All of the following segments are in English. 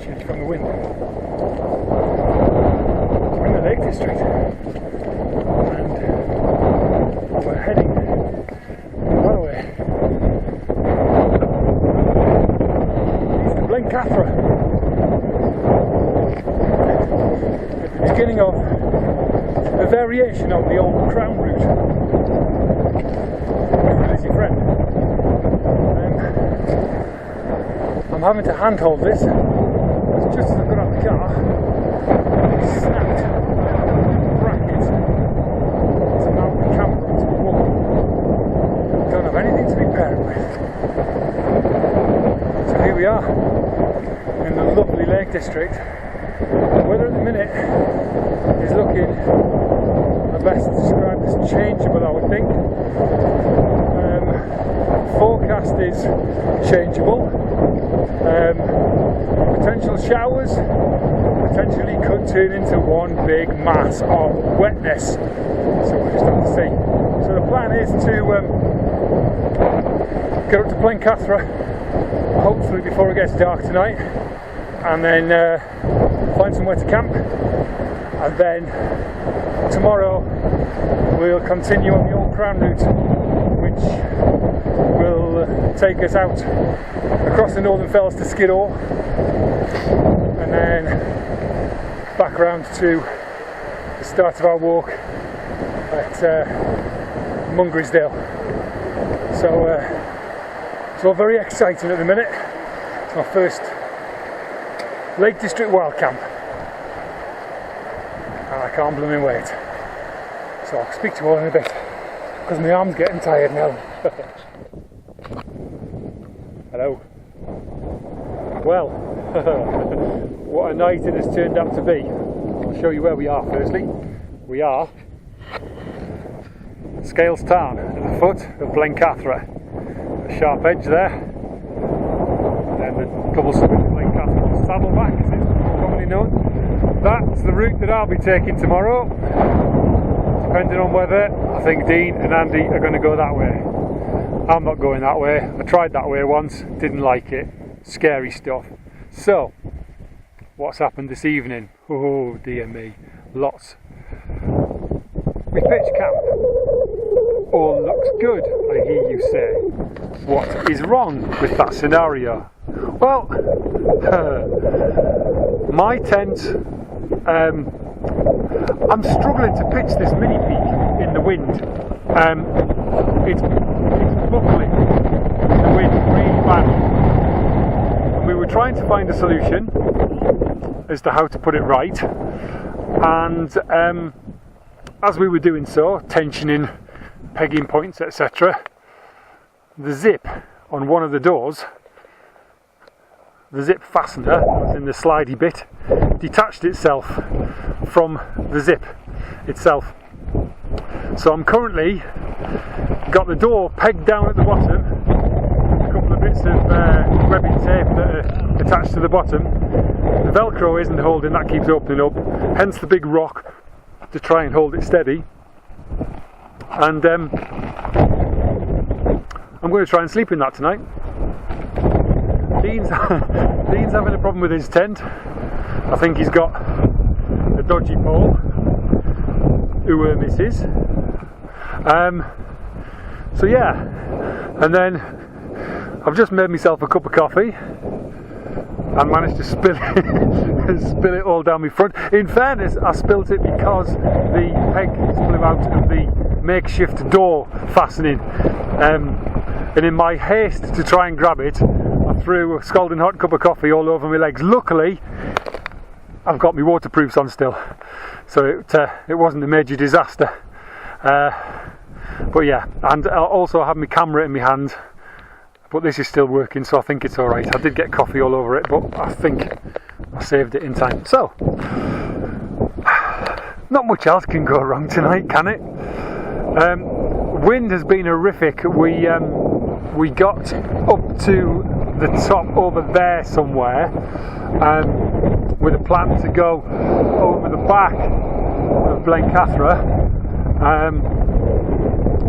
potentially from the wind. We're in the Lake District and we're heading that way. It's the Blencathra. At the beginning of a variation of the old Crown route. With Lizzie friend. I'm having to handhold this. It's just as I got out of the car, it snapped the bracket. So now the camera onto the wall. Don't have anything to be paired with. So here we are in the lovely Lake District. The weather at the minute is looking, the best described as changeable, I would think. Forecast is changeable. Potential showers potentially could turn into one big mass of wetness. So we'll just have to see. So the plan is to get up to Blencathra, hopefully before it gets dark tonight, and then find somewhere to camp, and then tomorrow we'll continue on the old Crown route, which will take us out across the Northern Fells to Skiddaw, and then back around to the start of our walk at Mungrysdale. So it's all very exciting at the minute. It's my first Lake District wild camp, and I can't blooming wait. So I'll speak to you all in a bit, because my arm's getting tired now. Hello. Well, what a night it has turned out to be. I'll show you where we are firstly. We are Scales Town at the foot of Blencathra. A sharp edge there. And then the cobblestone of Blencathra Saddleback, as it's commonly known. That's the route that I'll be taking tomorrow. Depending on weather, I think Dean and Andy are going to go that way. I'm not going that way. I tried that way once, didn't like it. Scary stuff. So, what's happened this evening? Oh dear me, lots. We pitched camp. All looks good, I hear you say. What is wrong with that scenario? Well, my tent, I'm struggling to pitch this mini peak in the wind. It's buckling in the wind really bad. And we were trying to find a solution as to how to put it right. And as we were doing so, tensioning, pegging points, etc., the zip on one of the doors, the zip fastener, as in the slidey bit, detached itself from the zip itself. So I'm currently got the door pegged down at the bottom, a couple of bits of webbing tape that are attached to the bottom. The Velcro isn't holding, that keeps opening up, hence the big rock to try and hold it steady. And I'm going to try and sleep in that tonight. Dean's having a problem with his tent. I think he's got a dodgy pole. Who misses. So yeah, and then I've just made myself a cup of coffee and managed to spill it all down my front. In fairness, I spilt it because the peg flew out of the makeshift door fastening, and in my haste to try and grab it, I threw a scalding hot cup of coffee all over my legs. Luckily, I've got my waterproofs on still, so it wasn't a major disaster. But yeah, and I also have my camera in my hand, but this is still working, so I think it's alright. I did get coffee all over it, but I think I saved it in time. So, not much else can go wrong tonight, can it? Wind has been horrific. We got up to the top over there somewhere, with a plan to go over the back of Blencathra,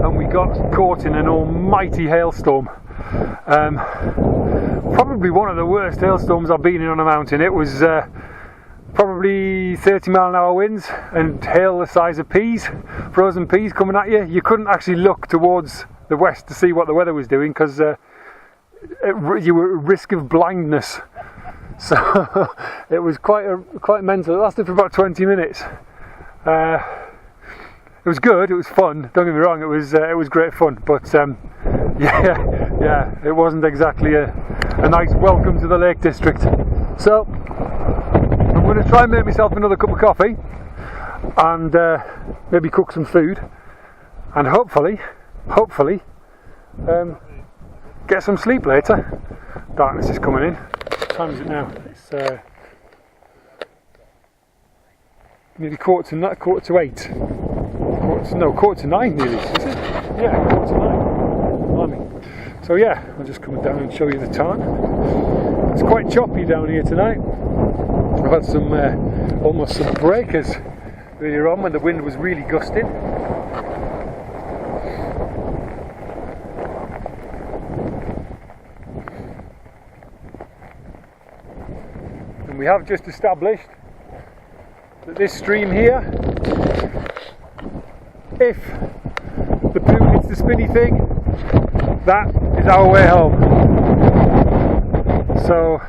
and we got caught in an almighty hailstorm. Probably one of the worst hailstorms I've been in on a mountain. It was probably 30-mile-an-hour winds and hail the size of peas, frozen peas coming at you. You couldn't actually look towards the west to see what the weather was doing because you were at risk of blindness. So it was quite mental. It lasted for about 20 minutes. It was good. It was fun. Don't get me wrong. It was great fun. But yeah, it wasn't exactly a nice welcome to the Lake District. So I'm going to try and make myself another cup of coffee and maybe cook some food and hopefully get some sleep later. Darkness is coming in. What time is it now? It's nearly quarter to 8. Quarter to 9 nearly, is it? Yeah, quarter to 9. Blimey. So yeah, I'll just come down and show you the time. It's quite choppy down here tonight. I've had some almost some breakers earlier on when the wind was really gusting. And we have just established that this stream here, if the poo hits the spinny thing, that is our way home. So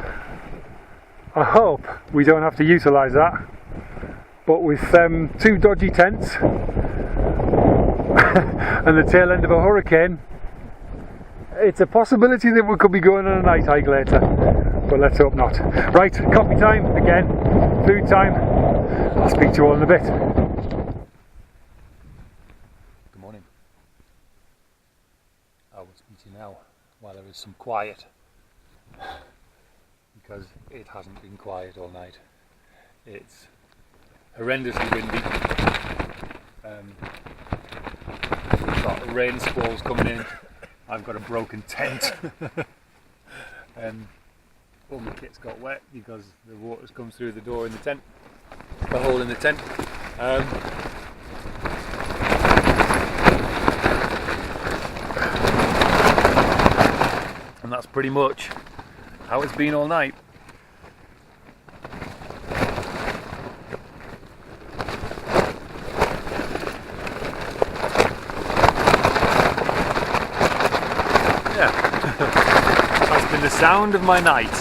I hope we don't have to utilise that, but with 2 dodgy tents and the tail end of a hurricane, it's a possibility that we could be going on a night hike later, but let's hope not. Right, coffee time again, food time. I'll speak to you all in a bit. Good morning. I will speak to you now while there is some quiet, because it hasn't been quiet all night. It's horrendously windy. We've got rain squalls coming in. I've got a broken tent. All my kit's got wet because the water's come through the door in the tent, the hole in the tent. And that's pretty much how it's been all night. Yeah, that's been the sound of my night.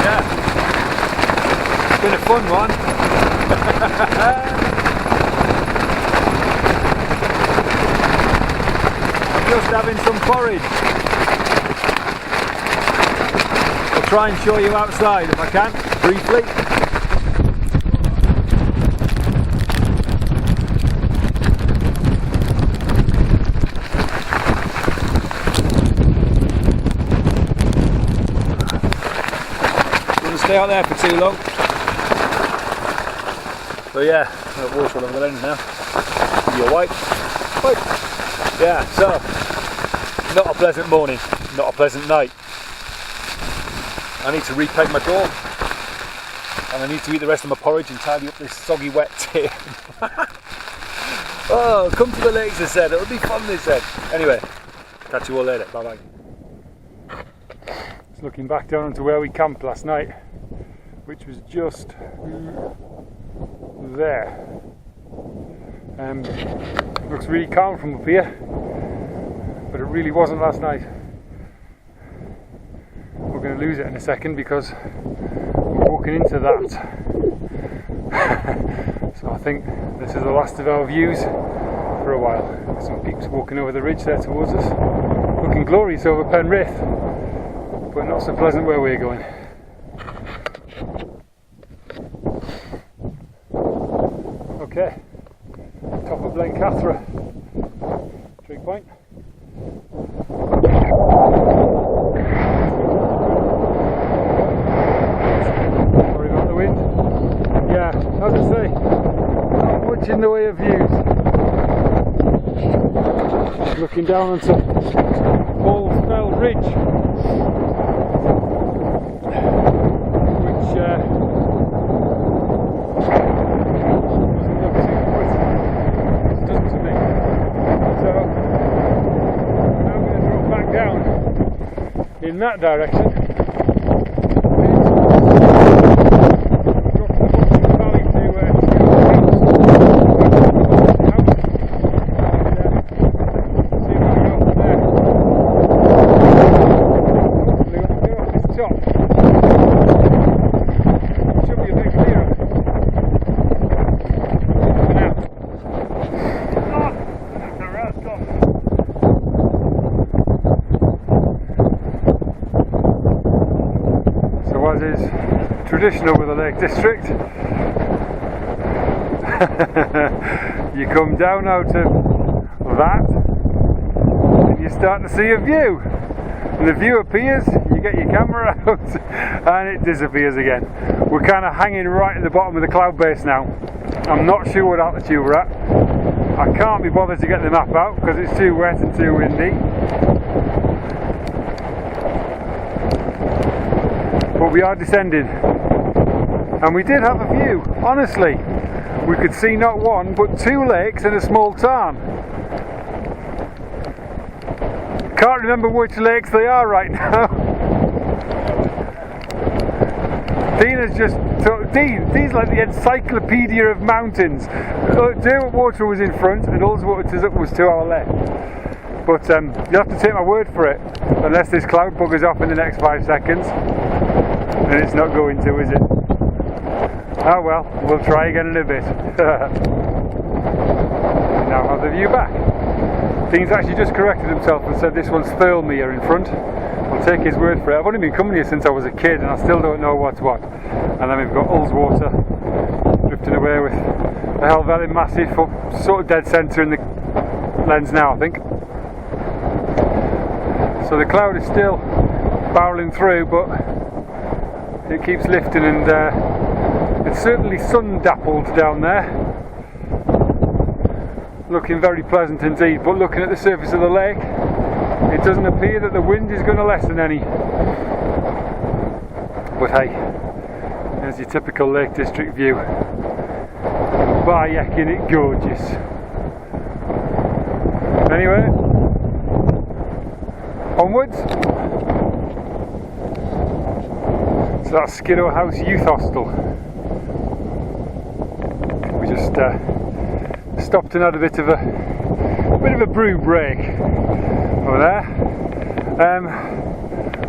Yeah, it's been a fun one. Just having some porridge. I'll try and show you outside if I can, briefly. Don't want to stay out there for too long. So yeah, I've washed all of the lens now. You're white. Yeah, so, not a pleasant morning, not a pleasant night. I need to repeg my door, and I need to eat the rest of my porridge and tidy up this soggy wet tin. Oh, come to the lakes, they said, it'll be fun, they said. Anyway, catch you all later, bye bye. Just looking back down onto where we camped last night, which was just there. Looks really calm from up here, but it really wasn't last night. We're going to lose it in a second because we're walking into that. So I think this is the last of our views for a while. Some peeps walking over the ridge there towards us, looking glorious over Penrith, but not so pleasant where we're going. Okay. Top of Blencathra, trig point. Sorry about the wind. Yeah, as I say, not much in the way of views. Looking down onto Ball's Fell Ridge, which to me. So, in that direction. Is traditional with the Lake District. You come down out of that and you start to see a view, and the view appears, you get your camera out and it disappears again. We're kind of hanging right at the bottom of the cloud base now. I'm not sure what altitude we're at. I can't be bothered to get the map out because it's too wet and too windy. But we are descending, and we did have a view. Honestly, we could see not one but two lakes and a small tarn. Can't remember which lakes they are right now. Dean's like the encyclopedia of mountains. Derwentwater was in front and Ullswater was to our left. But you'll have to take my word for it, unless this cloud buggers off in the next 5 seconds. And it's not going to, is it? Oh well, we'll try again in a bit. Now have the view back. Dean's actually just corrected himself and said this one's Thirlmere in front. I'll take his word for it. I've only been coming here since I was a kid and I still don't know what's what. And then we've got Ullswater drifting away with the Helvellyn Massif up sort of dead centre in the lens now, I think. So the cloud is still barrelling through, but it keeps lifting, and it's certainly sun dappled down there, looking very pleasant indeed. But looking at the surface of the lake, it doesn't appear that the wind is going to lessen any. But hey, there's your typical Lake District view. By yecking it gorgeous. Anyway, onwards. So that's Skiddaw House Youth Hostel. We just stopped and had a bit of a brew break over there.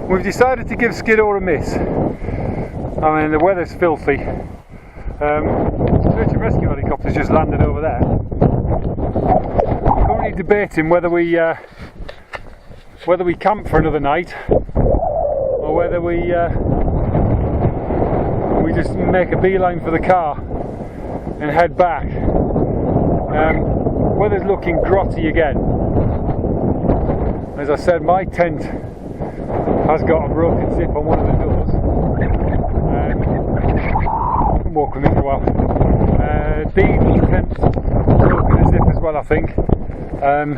We've decided to give Skiddaw a miss. I mean, the weather's filthy. Search and rescue helicopters just landed over there. Currently debating whether we camp for another night or whether we just make a beeline for the car and head back. Weather's looking grotty again. As I said, my tent has got a broken zip on one of the doors. Walk with me for a while. Dean's tent's broken a zip as well, I think. And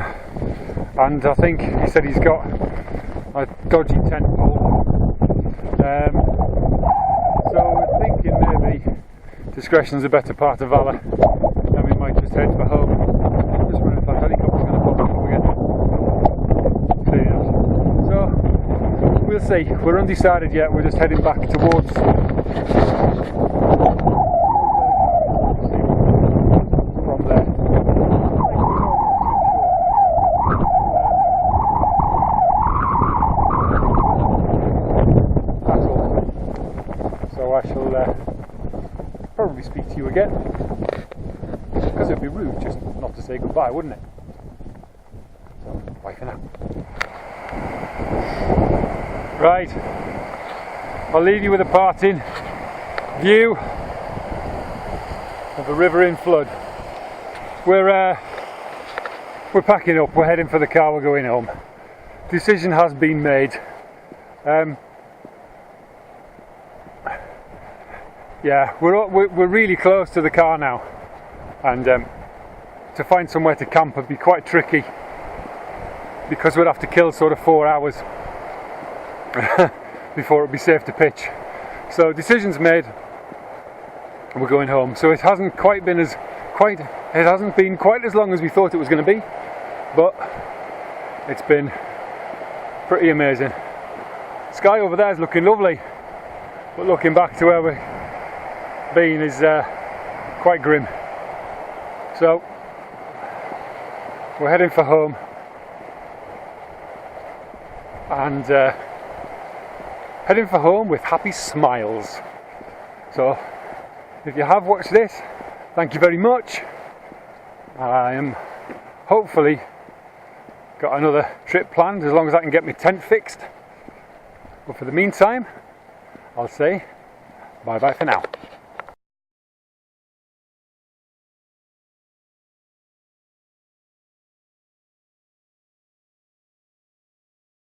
I think he said he's got a dodgy tent pole. So we're thinking maybe discretion's a better part of valour, and we might just head for home. Just wondering if that helicopter's going to pop up again. So we'll see. We're undecided yet. We're just heading back towards from there. So I shall probably speak to you again, because it'd be rude just not to say goodbye, wouldn't it? So, bye for now. Right, I'll leave you with a parting view of the river in flood. We're packing up, we're heading for the car, we're going home. Decision has been made. Yeah, we're really close to the car now, and to find somewhere to camp would be quite tricky, because we'd have to kill sort of 4 hours before it'd be safe to pitch. So decision's made, we're going home. So it hasn't been quite as long as we thought it was going to be, but it's been pretty amazing. Sky over there is looking lovely, but looking back to where we've been is quite grim. So we're heading for home, and heading for home with happy smiles. So if you have watched this, thank you very much. I am hopefully got another trip planned, as long as I can get my tent fixed. But for the meantime, I'll say bye bye for now.